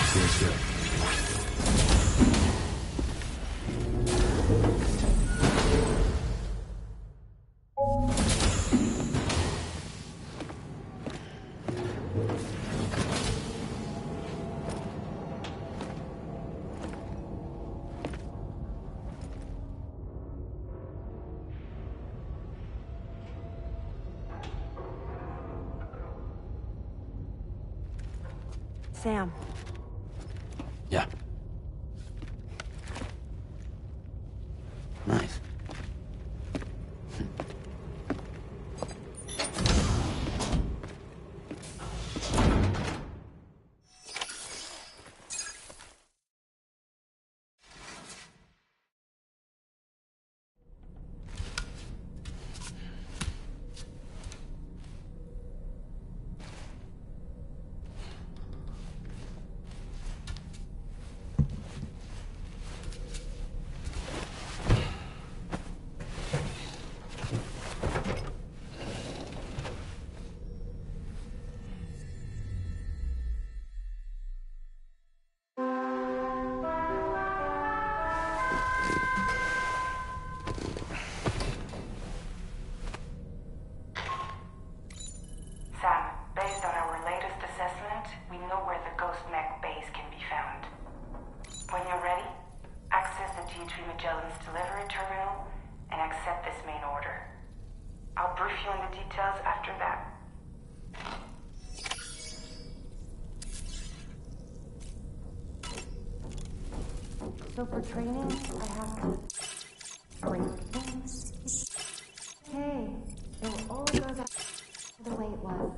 Stay still. Sam. Yeah. Nice. Sam, based on our latest assessment, we know where the Ghost Mech base can be found. When you're ready, access the T3 Magellan's delivery terminal and accept this main order. I'll brief you on the details after that. So for training, I have to break things. Hey, it will only go back the way it was.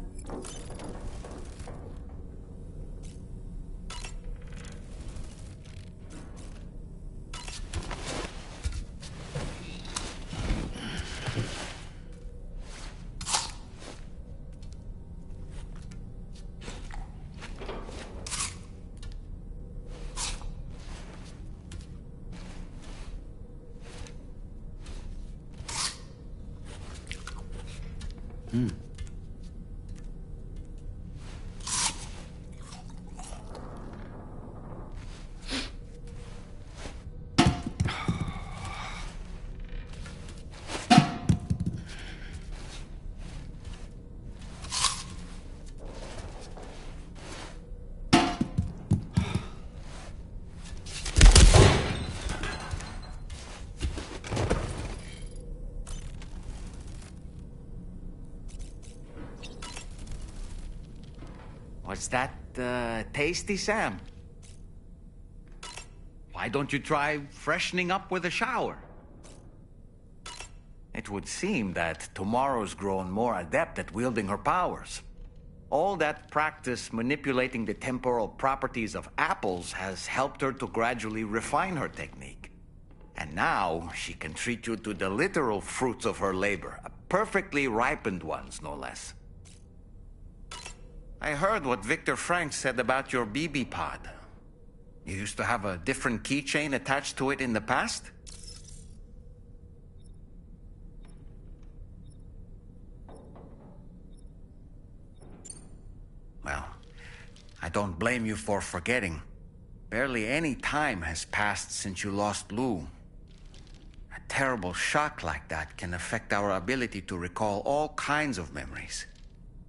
Was that, tasty, Sam? Why don't you try freshening up with a shower? It would seem that tomorrow's grown more adept at wielding her powers. All that practice manipulating the temporal properties of apples has helped her to gradually refine her technique. And now she can treat you to the literal fruits of her labor, perfectly ripened ones, no less. I heard what Victor Frank said about your BB pod. You used to have a different keychain attached to it in the past? Well, I don't blame you for forgetting. Barely any time has passed since you lost Lou. A terrible shock like that can affect our ability to recall all kinds of memories.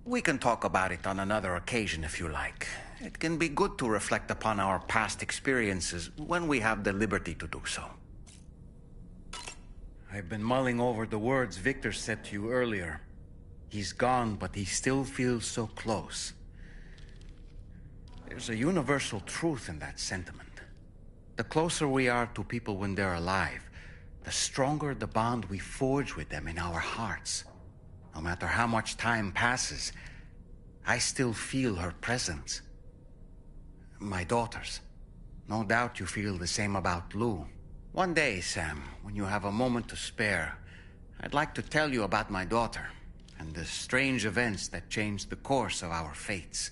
We can talk about it on another occasion if you like. It can be good to reflect upon our past experiences when we have the liberty to do so. I've been mulling over the words Victor said to you earlier. He's gone, but he still feels so close. There's a universal truth in that sentiment. The closer we are to people when they're alive, the stronger the bond we forge with them in our hearts. No matter how much time passes, I still feel her presence. My daughters. No doubt you feel the same about Lou. One day, Sam, when you have a moment to spare, I'd like to tell you about my daughter and the strange events that changed the course of our fates.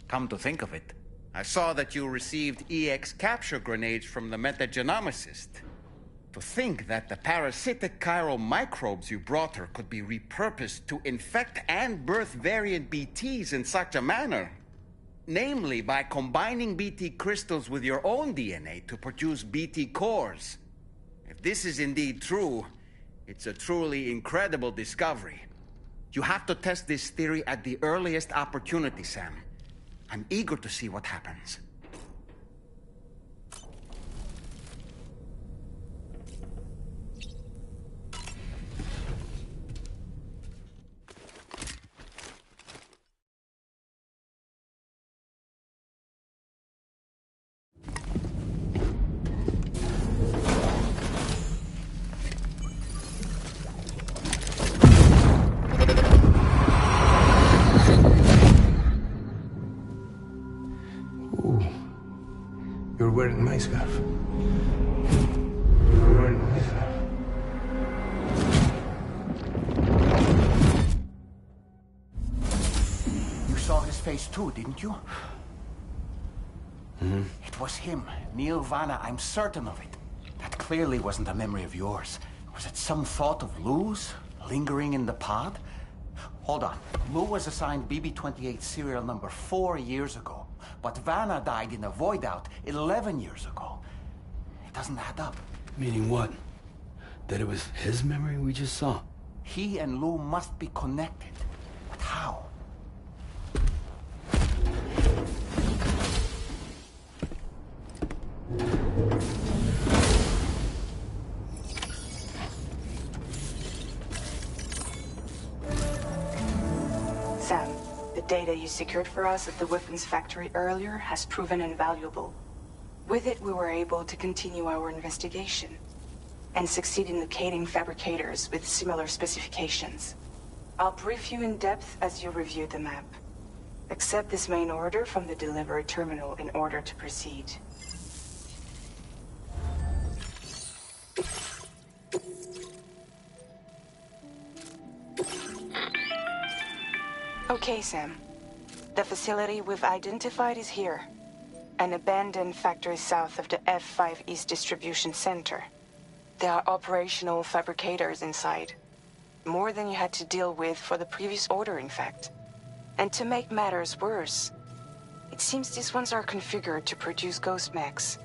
Come to think of it, I saw that you received EX capture grenades from the metagenomicist. To think that the parasitic chiral microbes you brought her could be repurposed to infect and birth variant BTs in such a manner. Namely, by combining BT crystals with your own DNA to produce BT cores. If this is indeed true, it's a truly incredible discovery. You have to test this theory at the earliest opportunity, Sam. I'm eager to see what happens. You're wearing my scarf. You're wearing my scarf. You saw his face too, didn't you? Mm-hmm. It was him, Neil Vanna, I'm certain of it. That clearly wasn't a memory of yours. Was it some thought of Lou's, lingering in the pod? Hold on. Lou was assigned BB-28 serial number 4 years ago. But Vanna died in a void out 11 years ago. It doesn't add up. Meaning what? That it was his memory we just saw? He and Lou must be connected. But how? Sam, the data you secured for us at the weapons factory earlier has proven invaluable. With it, we were able to continue our investigation and succeed in locating fabricators with similar specifications. I'll brief you in depth as you review the map. Accept this main order from the delivery terminal in order to proceed. Okay, Sam. The facility we've identified is here. An abandoned factory south of the F5 East Distribution Center. There are operational fabricators inside. More than you had to deal with for the previous order, in fact. And to make matters worse, it seems these ones are configured to produce ghost mechs.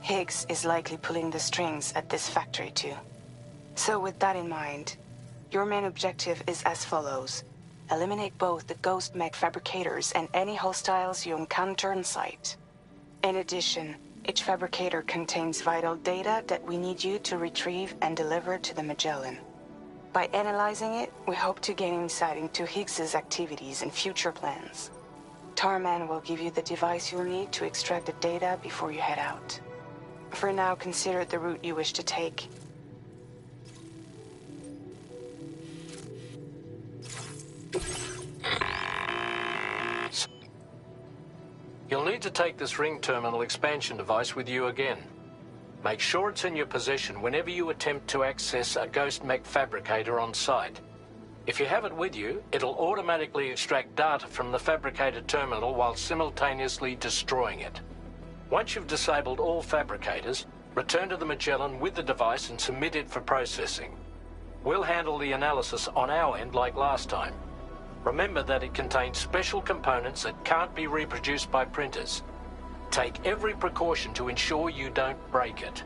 Higgs is likely pulling the strings at this factory too. So with that in mind, your main objective is as follows. Eliminate both the ghost mech fabricators and any hostiles you encounter on site. In addition, each fabricator contains vital data that we need you to retrieve and deliver to the Magellan. By analyzing it, we hope to gain insight into Higgs's activities and future plans. Tarman will give you the device you'll need to extract the data before you head out. For now, consider the route you wish to take. You'll need to take this ring terminal expansion device with you again. Make sure it's in your possession whenever you attempt to access a ghost mech fabricator on site. If you have it with you, it'll automatically extract data from the fabricator terminal while simultaneously destroying it. Once you've disabled all fabricators, return to the Magellan with the device and submit it for processing. We'll handle the analysis on our end like last time. Remember that it contains special components that can't be reproduced by printers. Take every precaution to ensure you don't break it.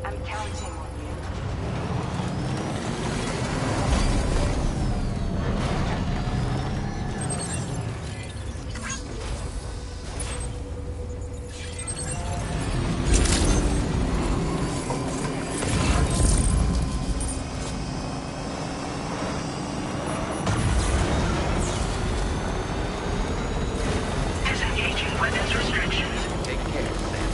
I'm counting on you. Disengaging weapons restrictions. Take care, Sam.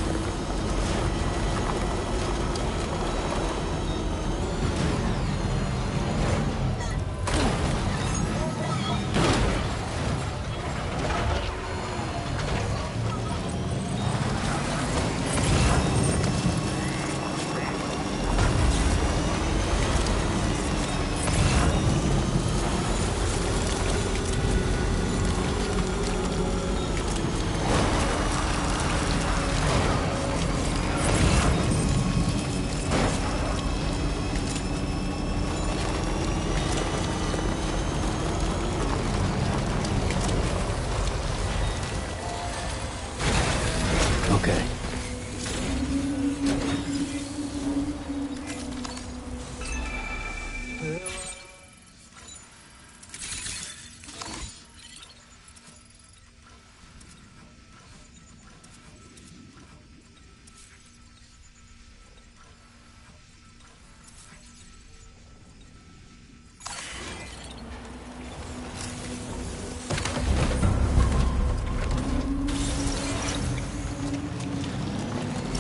Okay.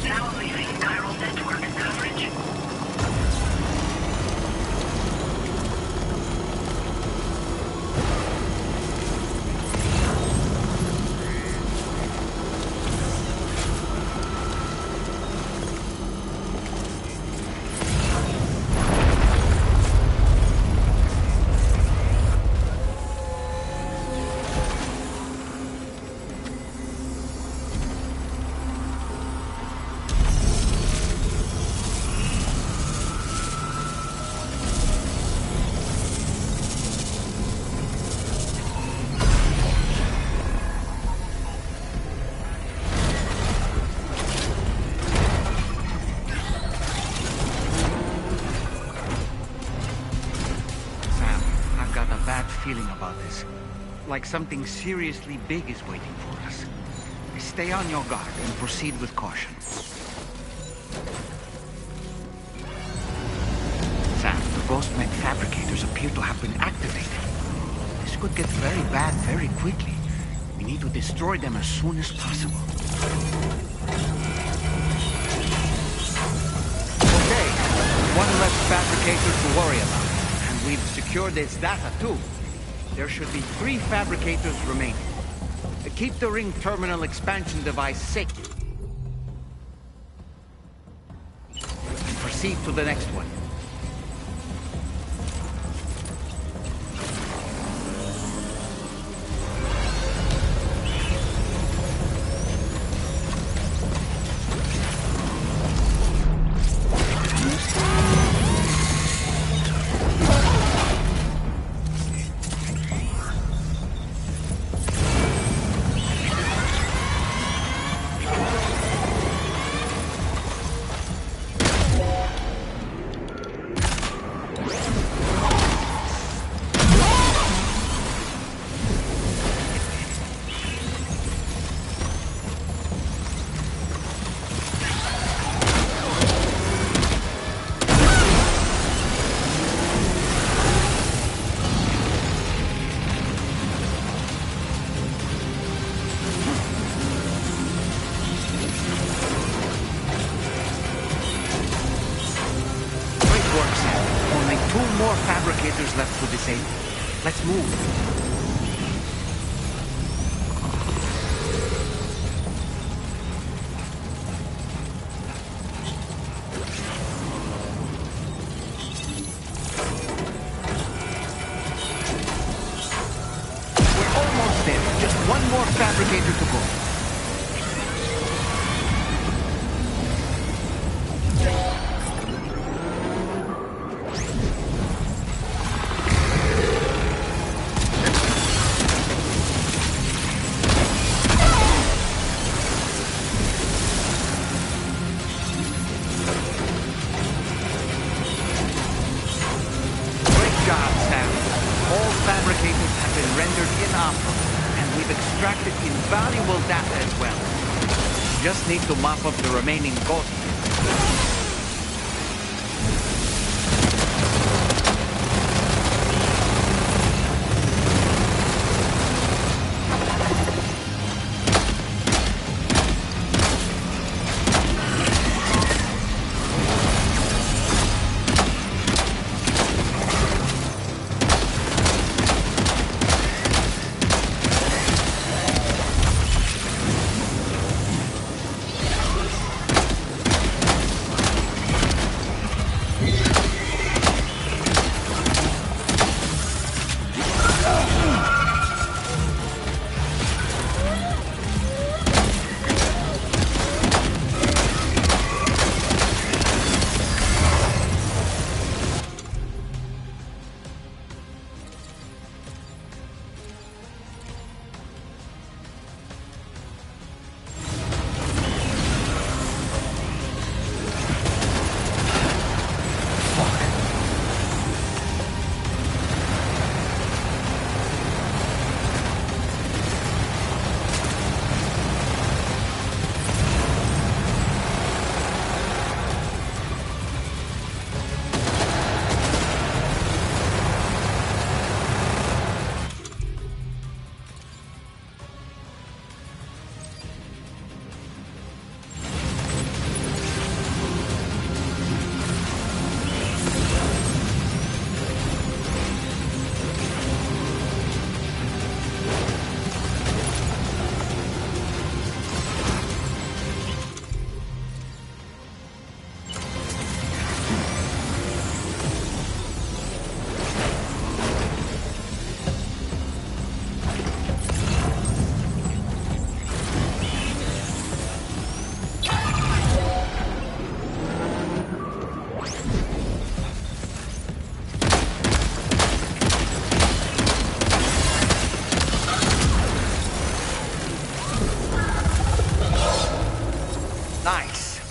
Now leaving chiral network coverage. Sam, I've got a bad feeling about this. Like something seriously big is waiting for us. Stay on your guard and proceed with caution. Sam, the ghost mech fabricators appear to have been activated. This could get very bad very quickly. We need to destroy them as soon as possible. Okay, one less fabricator to worry about. And we've secured its data too. There should be 3 fabricators remaining. Keep the ring terminal expansion device safe. And proceed to the next one. Only 2 more fabricators left to disable. Let's move. We're almost there. Just 1 more fabricator to go. just need to mop up the remaining ghost.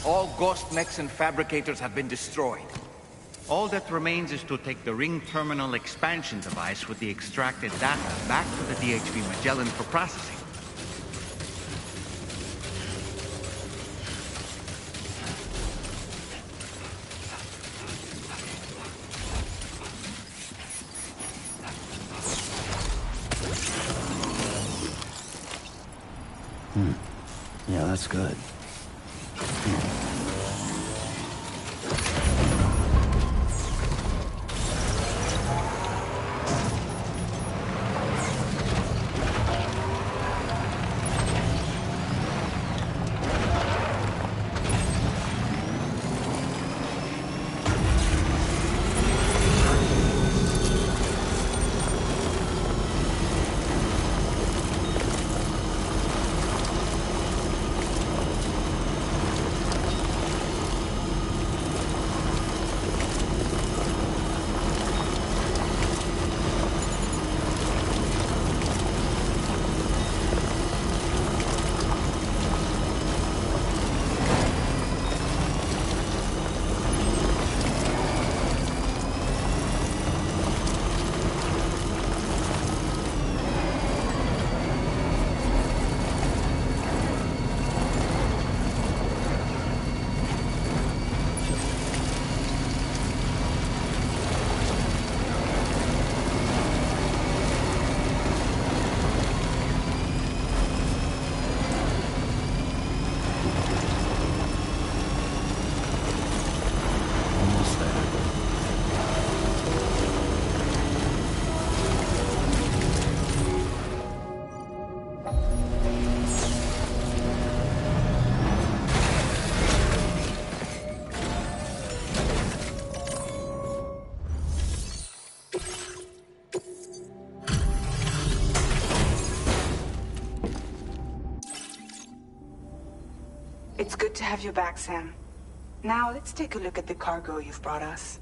All ghost mechs and fabricators have been destroyed. All that remains is to take the ring terminal expansion device with the extracted data back to the DHV Magellan for processing. Yeah, that's good. It's good to have you back, Sam. Now, let's take a look at the cargo you've brought us.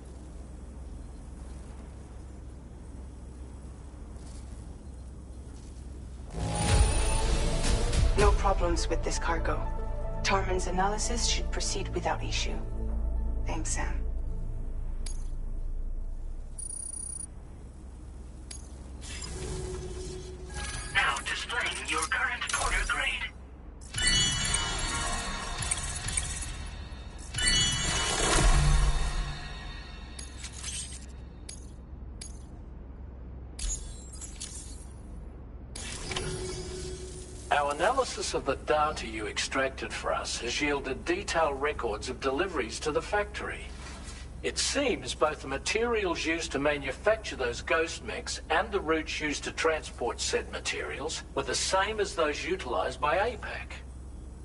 No problems with this cargo. Tarman's analysis should proceed without issue. Thanks, Sam. Now displaying your current Porter grade. Analysis of the data you extracted for us has yielded detailed records of deliveries to the factory. It seems both the materials used to manufacture those ghost mechs and the routes used to transport said materials were the same as those utilized by APAC.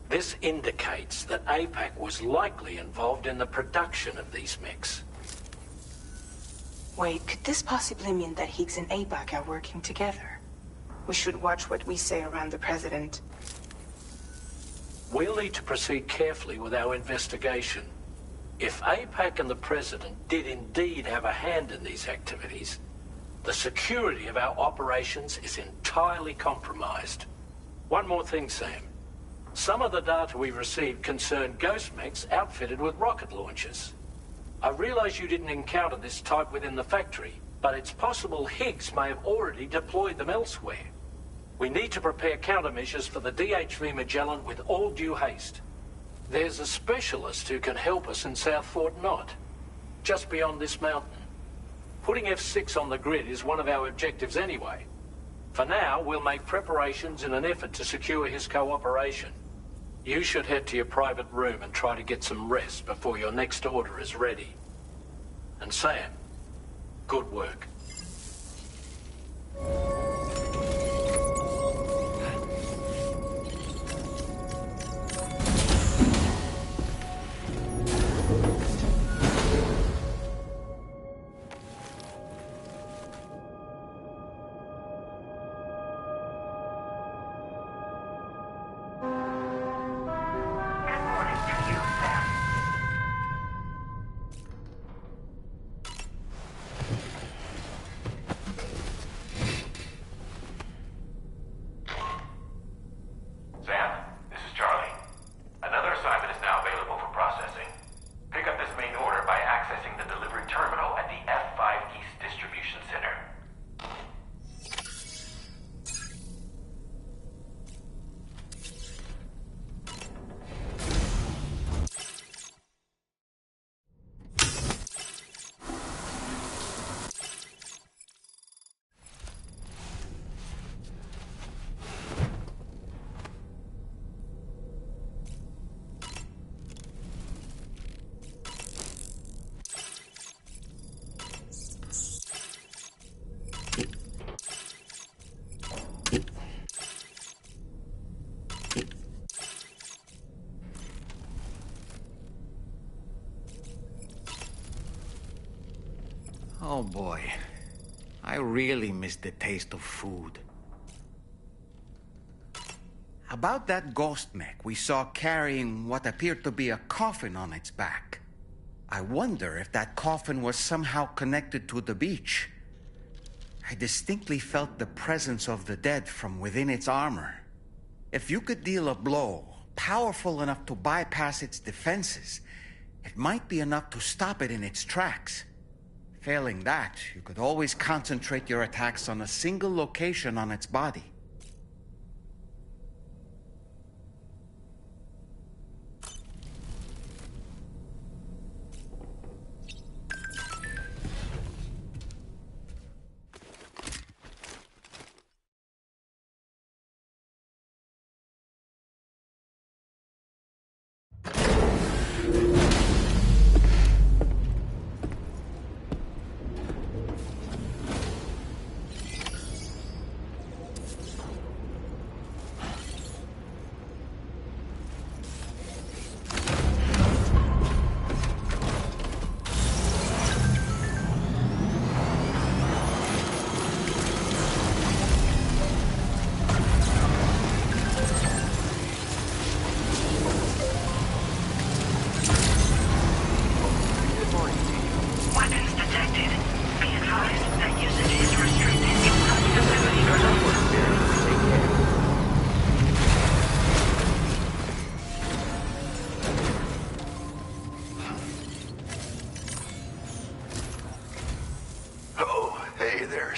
This indicates that APAC was likely involved in the production of these mechs. Wait, could this possibly mean that Higgs and APAC are working together? We should watch what we say around the President. We'll need to proceed carefully with our investigation. If APAC and the President did indeed have a hand in these activities, the security of our operations is entirely compromised. One more thing, Sam. Some of the data we received concerned ghost mechs outfitted with rocket launchers. I realize you didn't encounter this type within the factory, but it's possible Higgs may have already deployed them elsewhere. We need to prepare countermeasures for the DHV Magellan with all due haste. There's a specialist who can help us in South Fort Knott, just beyond this mountain. Putting F6 on the grid is one of our objectives anyway. For now, we'll make preparations in an effort to secure his cooperation. You should head to your private room and try to get some rest before your next order is ready. And Sam, good work. Oh boy, I really miss the taste of food. About that ghost mech we saw carrying what appeared to be a coffin on its back. I wonder if that coffin was somehow connected to the beach. I distinctly felt the presence of the dead from within its armor. If you could deal a blow powerful enough to bypass its defenses, it might be enough to stop it in its tracks. Failing that, you could always concentrate your attacks on a single location on its body.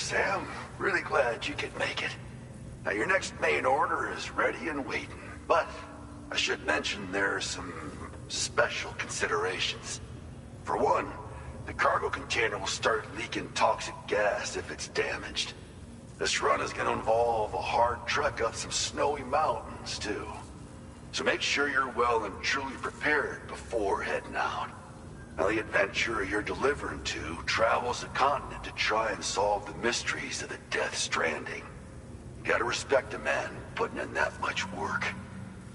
Sam. Really glad you could make it. Now, your next main order is ready and waiting. But I should mention there are some special considerations. For one, the cargo container will start leaking toxic gas if it's damaged. This run is gonna involve a hard trek up some snowy mountains, too. So make sure you're well and truly prepared before heading out. Now, the adventurer you're delivering to travels the continent to try and solve the mysteries of the Death Stranding. You gotta respect a man putting in that much work.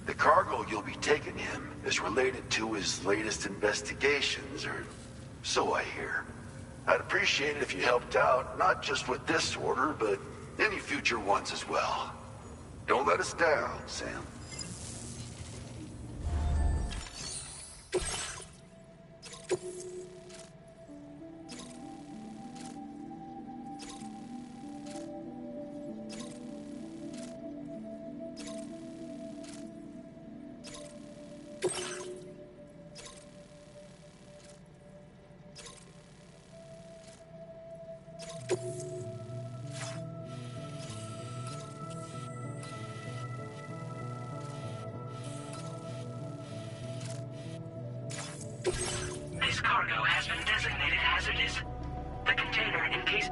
The cargo you'll be taking him is related to his latest investigations, or so I hear. I'd appreciate it if you helped out, not just with this order, but any future ones as well. Don't let us down, Sam. This cargo has been designated hazardous. The container, in case...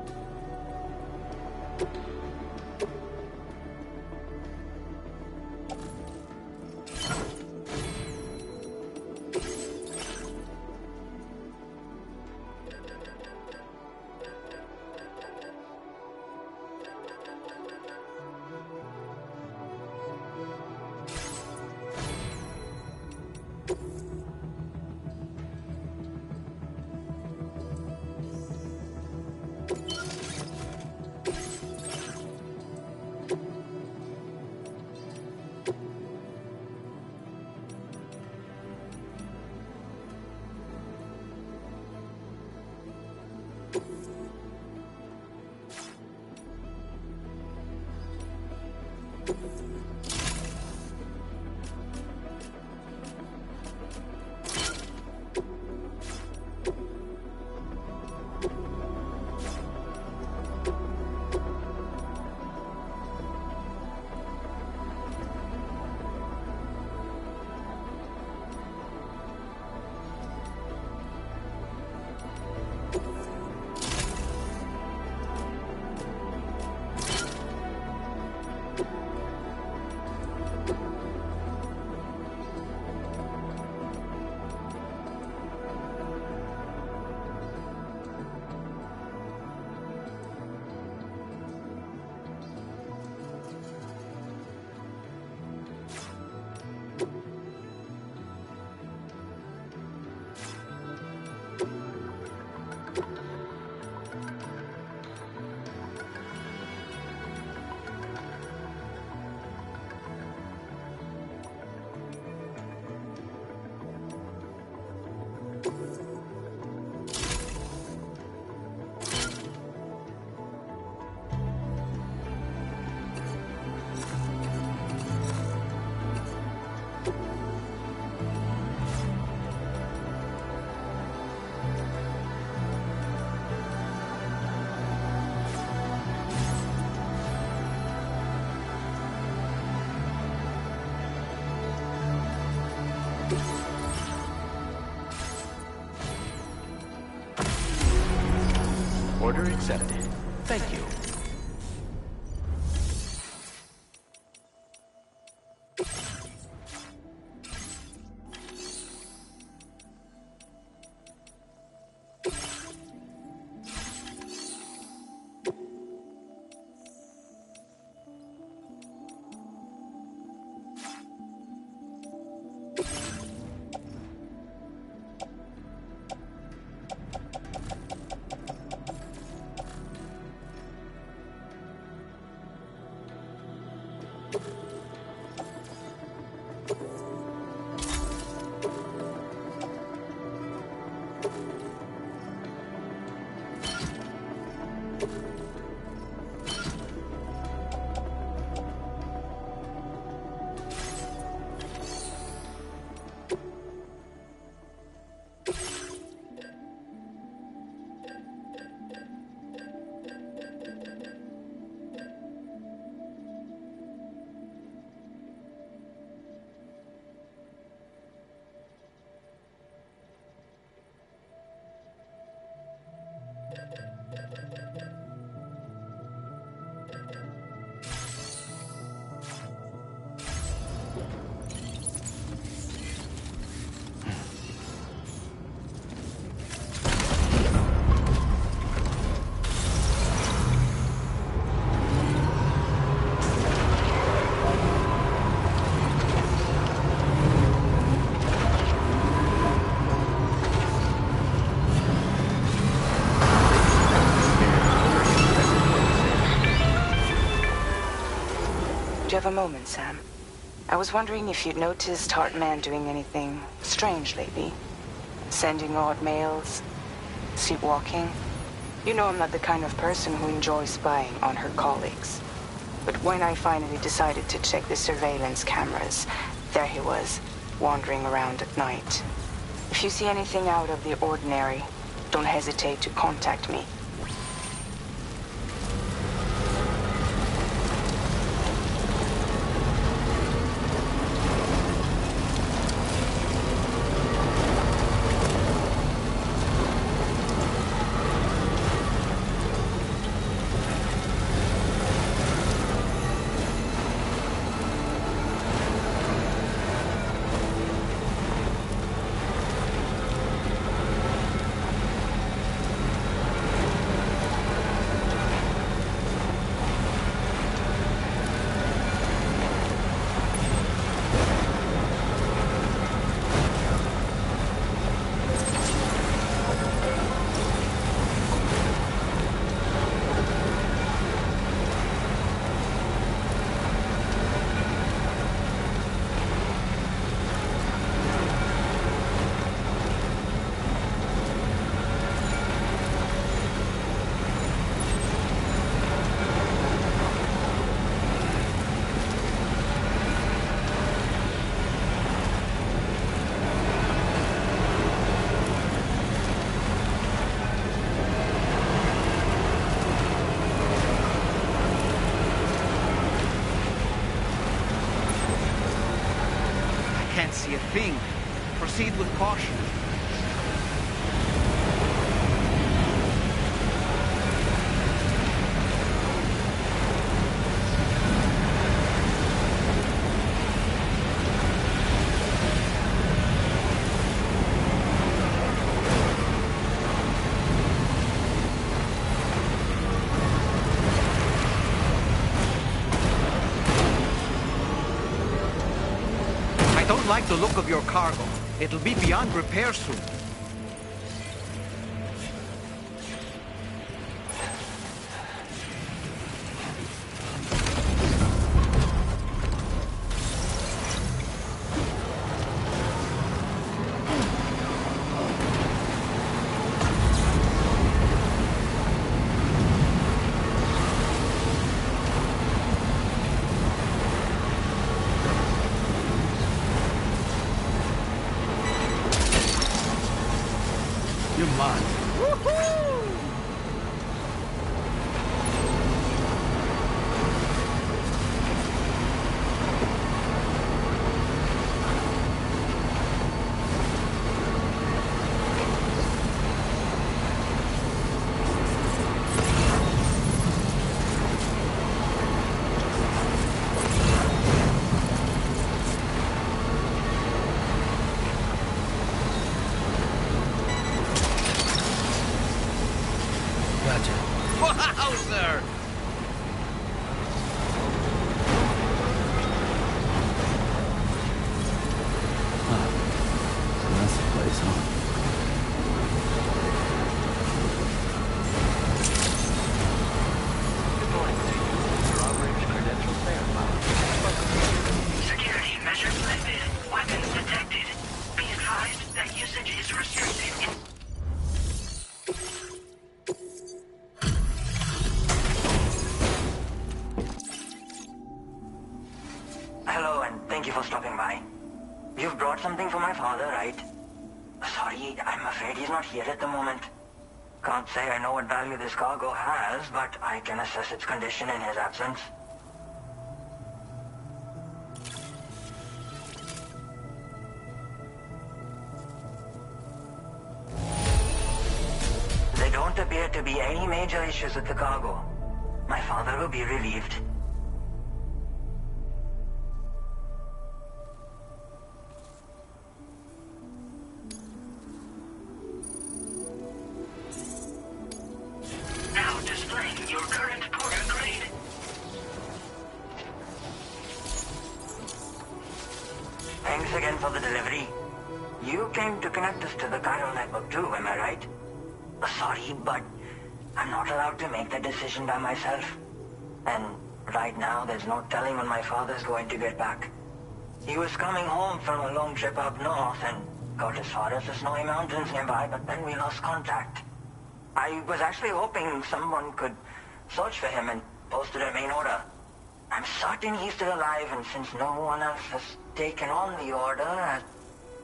Order accepted. Thank you. have a moment, Sam? I was wondering if you'd noticed Hartman doing anything strange lately. Sending odd mails, sleepwalking. You know I'm not the kind of person who enjoys spying on her colleagues. But when I finally decided to check the surveillance cameras, there he was, wandering around at night. If you see anything out of the ordinary, don't hesitate to contact me. See a thing. Proceed with caution. I don't like the look of your cargo. It'll be beyond repair soon. You're mine. Woohoo! Wowzer! That's the place, huh? Good morning to you. Your operation credentials verified. Security measures lifted. Weapons detected. Be advised that usage is restricted. Hello, and thank you for stopping by. You've brought something for my father, right? Sorry, I'm afraid he's not here at the moment. Can't say I know what value this cargo has, but I can assess its condition in his absence. There don't appear to be any major issues with the cargo. My father will be relieved. Now displaying your current porter grade. Thanks again for the delivery. You came to connect us to the chiral network too, am I right? Sorry, but I'm not allowed to make that decision by myself. And Right now, there's no telling when my father's going to get back. He was coming home from a long trip up north and got as far as the snowy mountains nearby, but then we lost contact. I was actually hoping someone could search for him and post a main order. I'm certain he's still alive, and since no one else has taken on the order,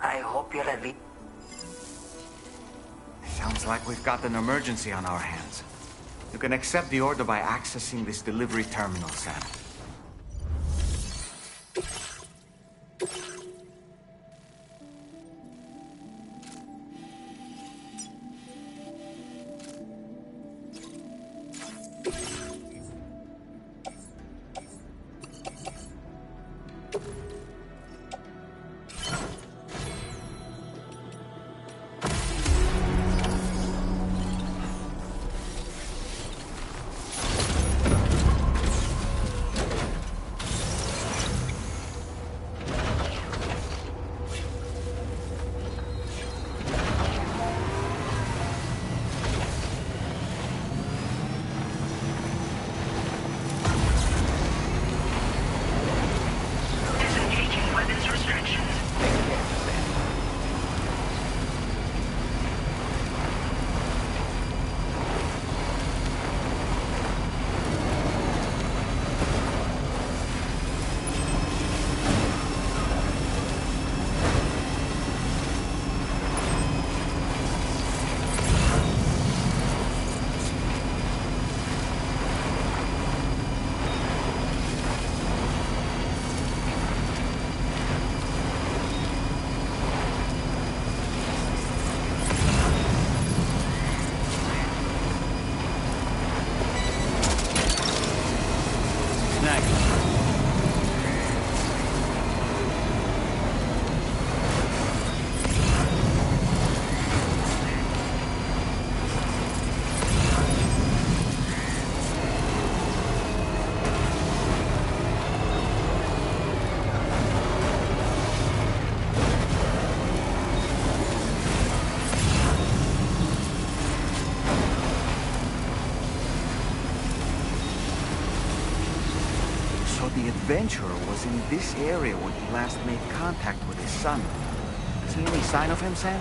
I hope you'll at least... Sounds like we've got an emergency on our hands. You can accept the order by accessing this delivery terminal, Sam. The adventurer was in this area when he last made contact with his son. See any sign of him, Sam?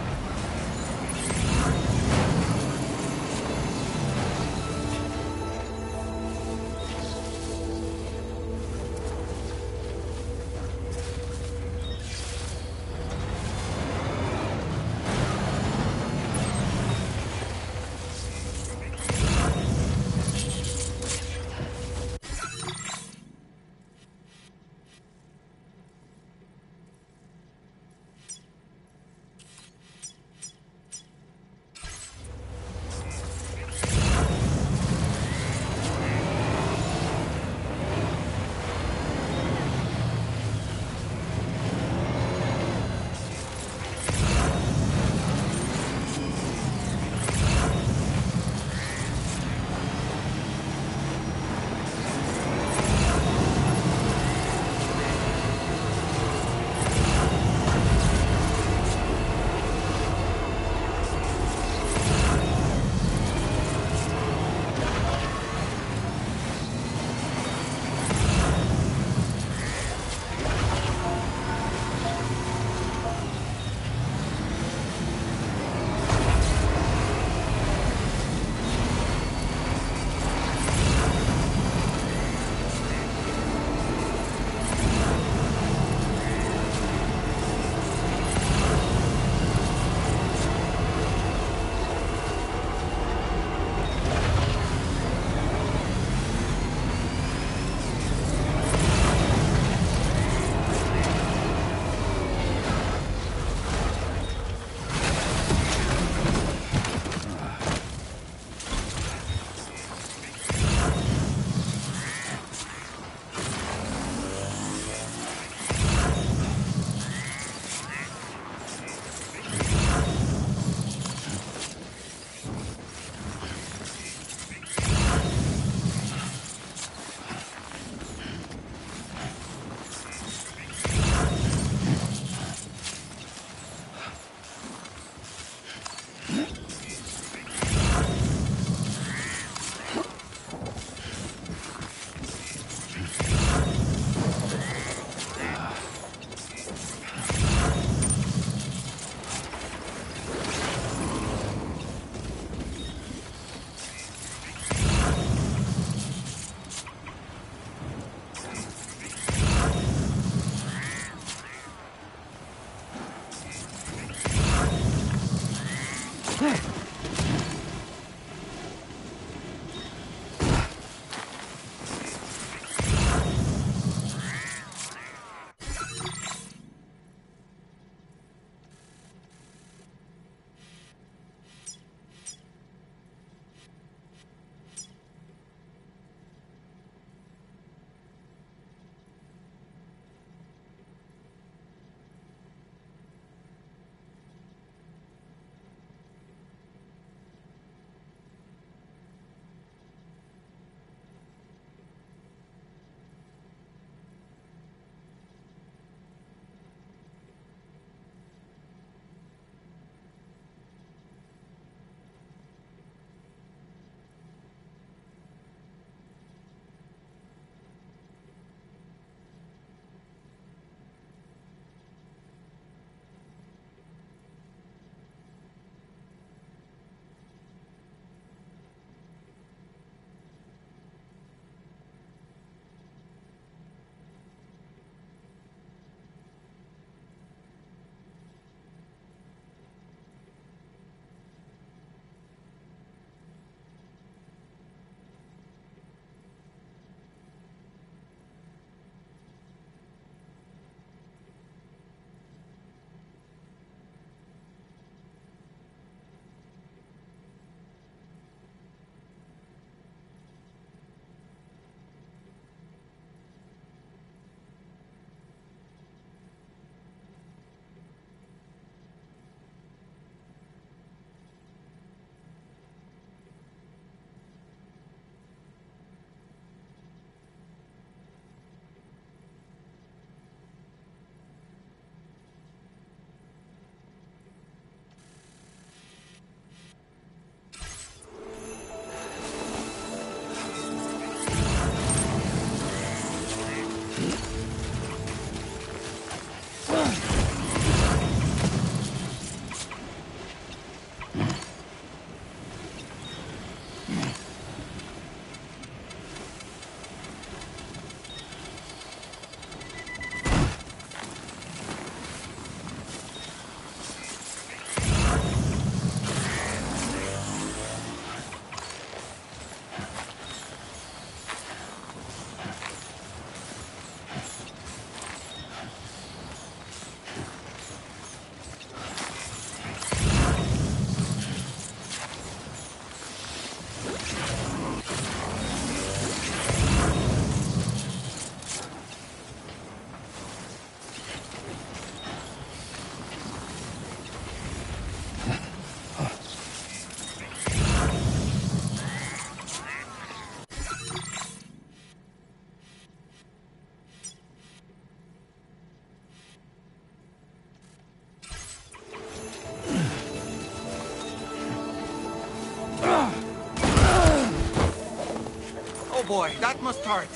boy, that must hurt.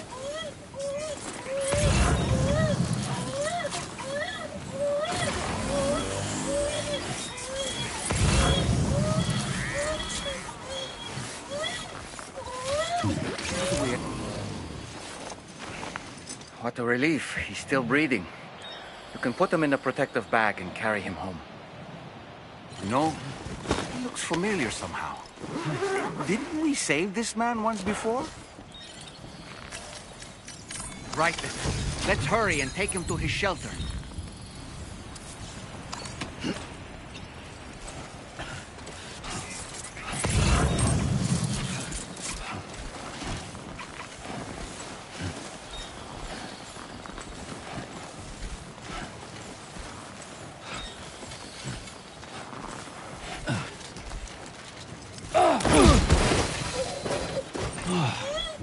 What a relief. He's still breathing. You can put him in a protective bag and carry him home. You know, he looks familiar somehow. Didn't we save this man once before? Right then. Let's hurry and take him to his shelter.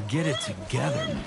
Get it together, man.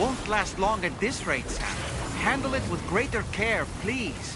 won't last long at this rate, Sam. Handle it with greater care, please.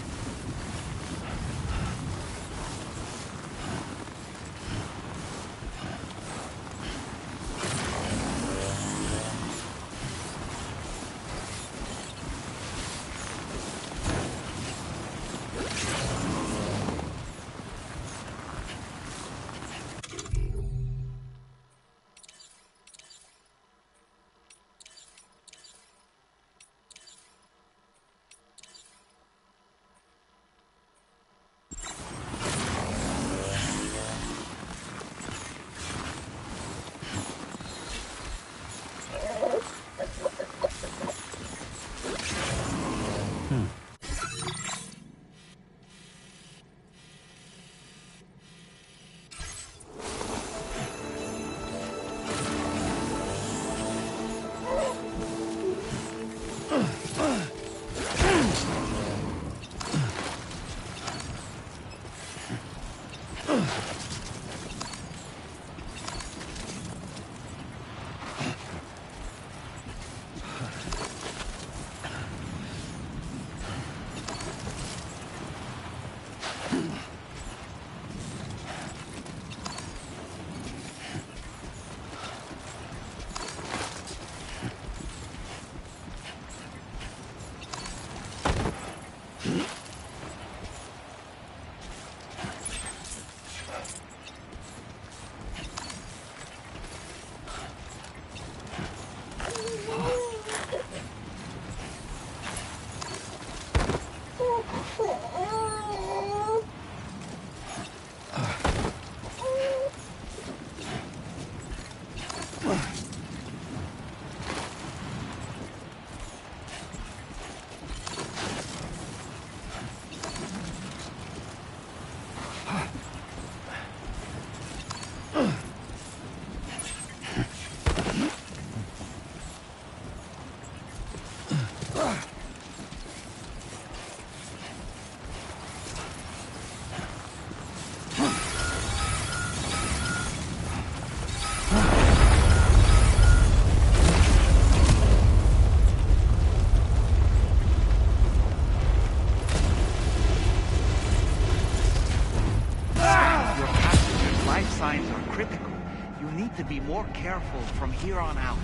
To be more careful from here on out.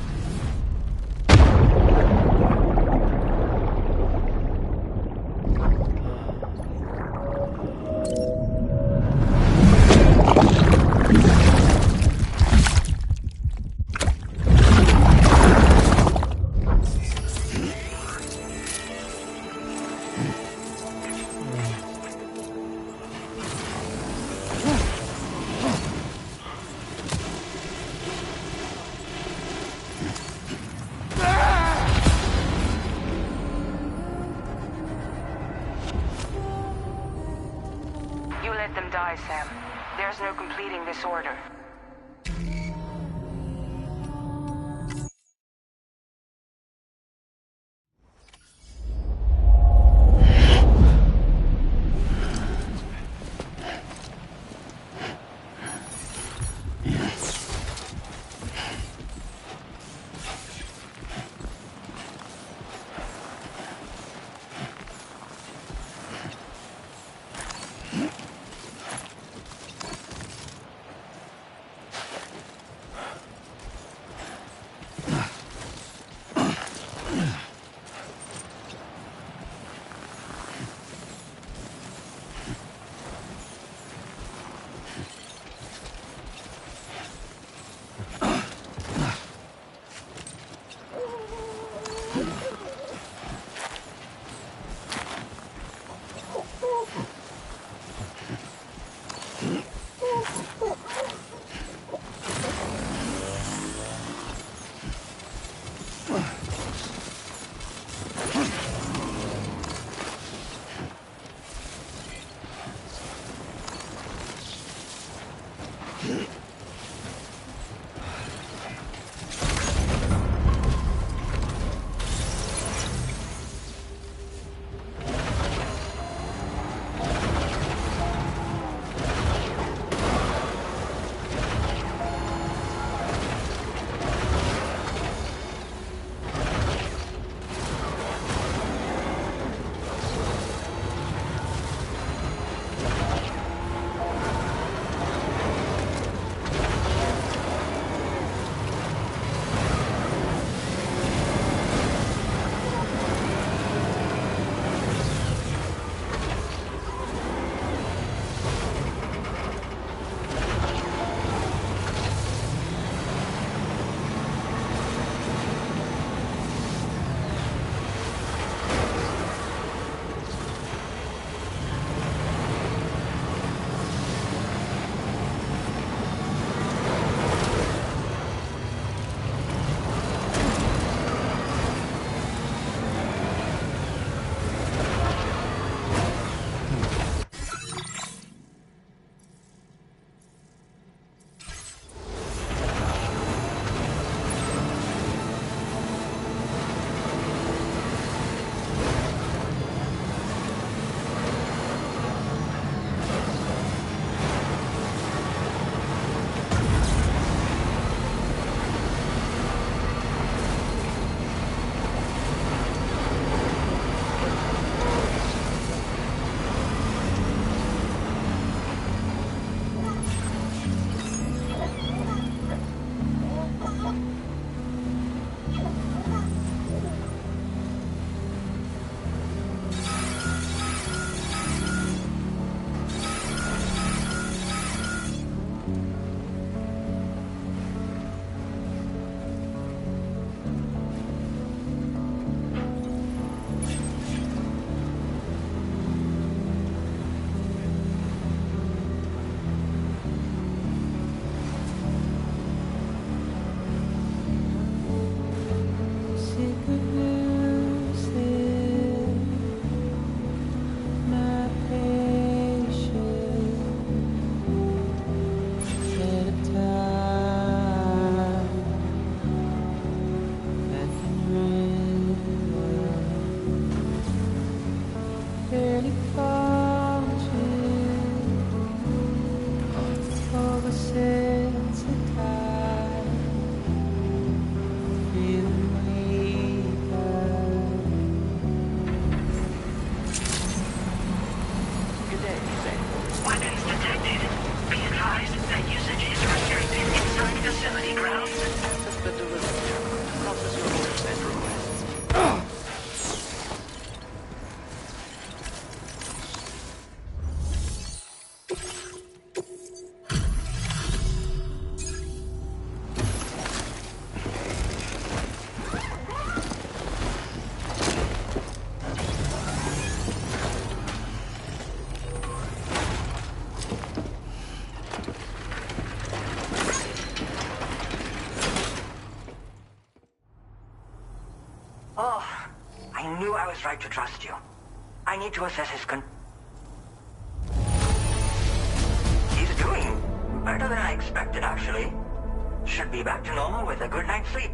Let them die, Sam. There's no completing this order. Weapons detected. Be advised that usage is restricted inside facility grounds. Access the delivery terminal. Process your orders and requests. Oh, I knew I was right to trust you. I need to assess his He's doing better than I expected, actually. Should be back to normal with a good night's sleep.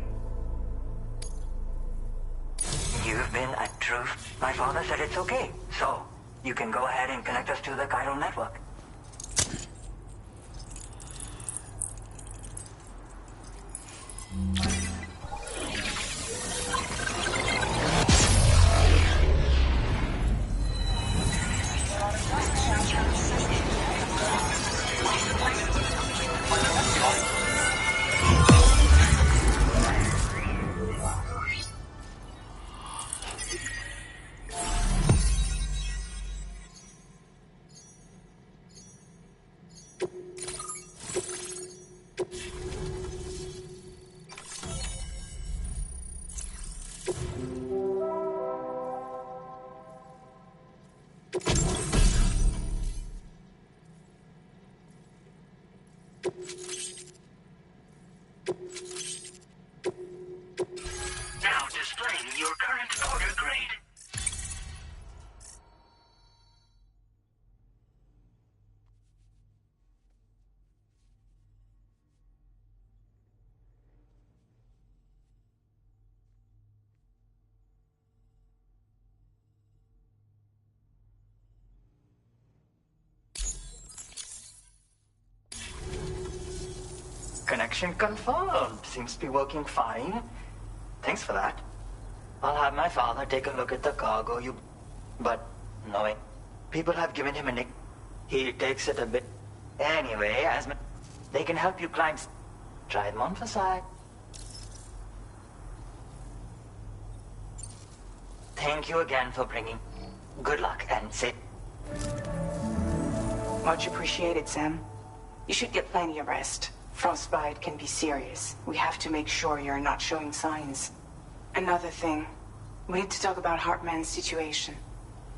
You've been a truth. My father said it's okay, so you can go ahead and connect us to the chiral network. Now displaying your current order grade. Connection confirmed. Seems to be working fine. Thanks for that. I'll have my father take a look at the cargo you... But, knowing people have given him a nick, he takes it a bit... Anyway, they can help you climb... Try them on for size. Thank you again for bringing... Good luck and say... Much appreciated, Sam. You should get plenty of rest. Frostbite can be serious. We have to make sure you're not showing signs. Another thing. We need to talk about Hartman's situation.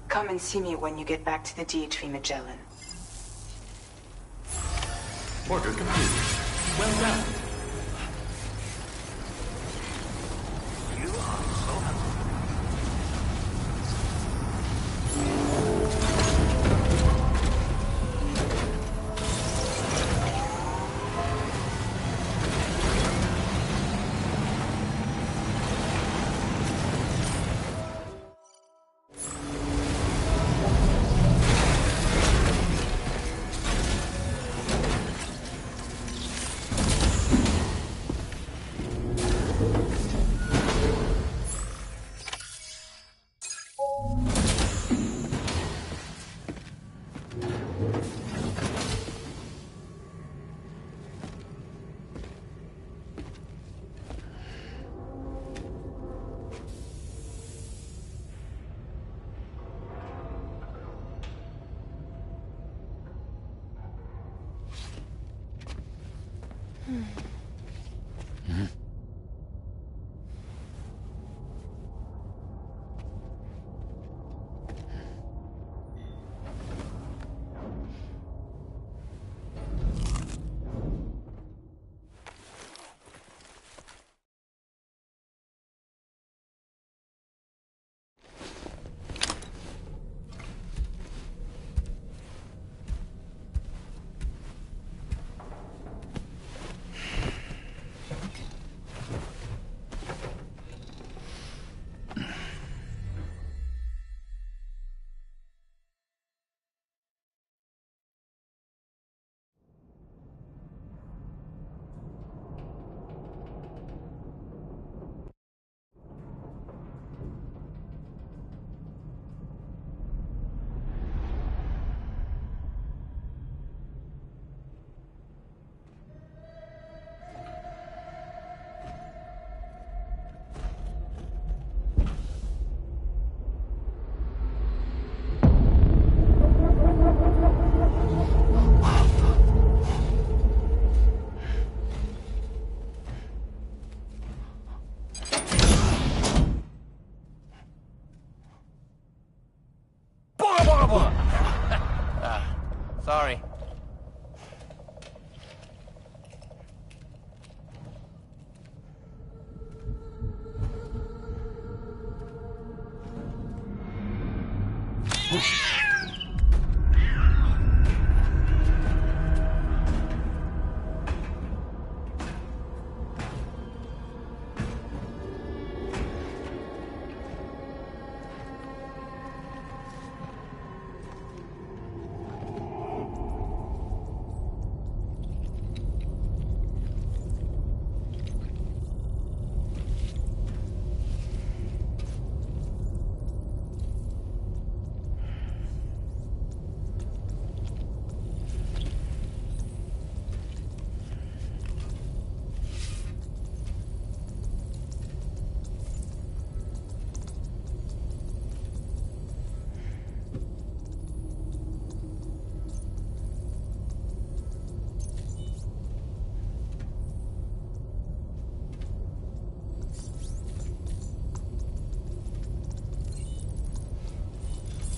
Come and see me when you get back to the DHV Magellan. Order complete. Well done. You are so helpful.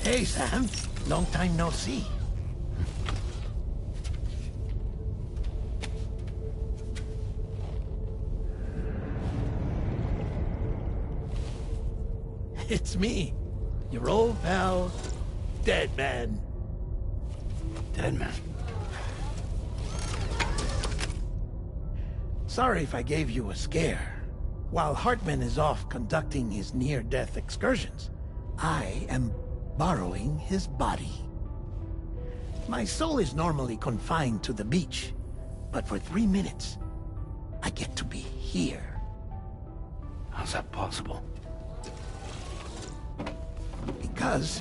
Hey, Sam. Long time no see. It's me, your old pal, Dead Man. Dead Man. Sorry if I gave you a scare. While Hartman is off conducting his near-death excursions, I am borrowing his body. My soul is normally confined to the beach, but for 3 minutes, I get to be here. How's that possible? Because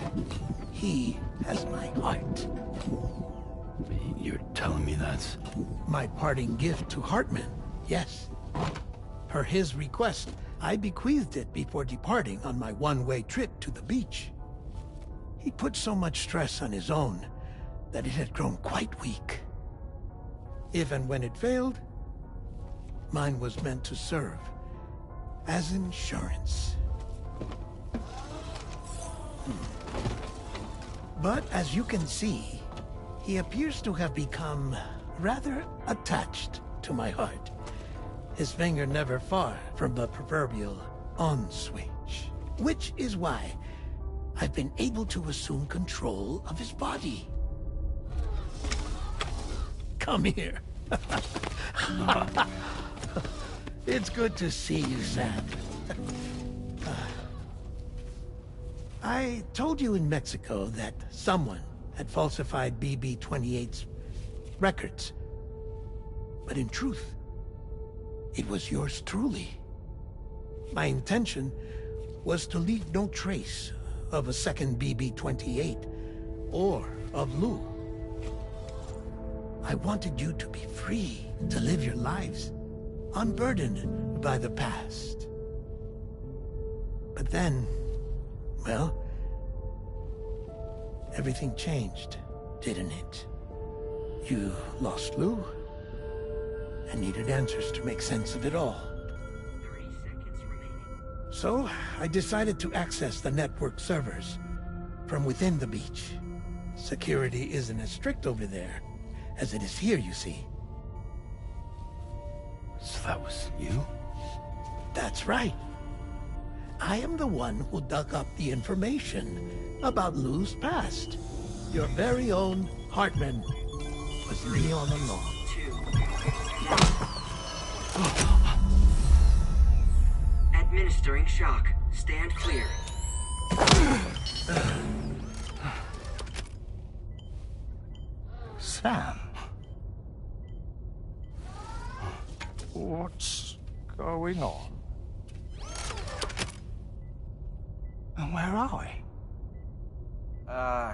he has my heart. You're telling me that's... My parting gift to Hartman, yes. Per his request, I bequeathed it before departing on my one-way trip to the beach. He put so much stress on his own that it had grown quite weak. If and when it failed, mine was meant to serve as insurance. But as you can see, he appears to have become rather attached to my heart. His finger never far from the proverbial on switch. Which is why I've been able to assume control of his body. Come here. It's good to see you, Sam. I told you in Mexico that someone had falsified BB-28's records. But in truth, it was yours truly. My intention was to leave no trace of a second BB-28 or of Lou. I wanted you to be free to live your lives, unburdened by the past. But then, well, everything changed, didn't it? You lost Lou, and needed answers to make sense of it all. 3 seconds remaining. So, I decided to access the network servers from within the beach. Security isn't as strict over there as it is here, you see. So that was you? That's right. I am the one who dug up the information about Lou's past. Your very own Hartman was me all along. 2. Administering shock. Stand clear. Sam. What's going on? And where are we?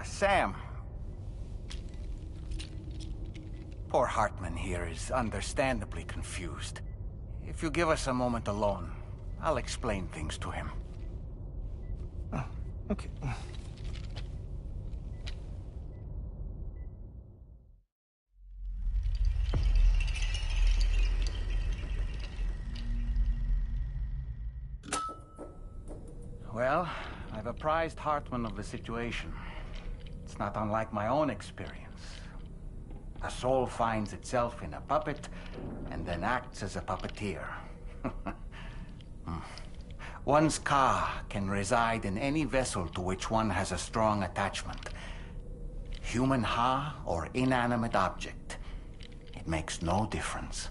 Sam. Poor Hartman here is understandably confused. If you give us a moment alone, I'll explain things to him. Oh, okay. Well, I've apprised Hartman of the situation. It's not unlike my own experience. A soul finds itself in a puppet, and then acts as a puppeteer. One's ka can reside in any vessel to which one has a strong attachment. Human ha or inanimate object. It makes no difference.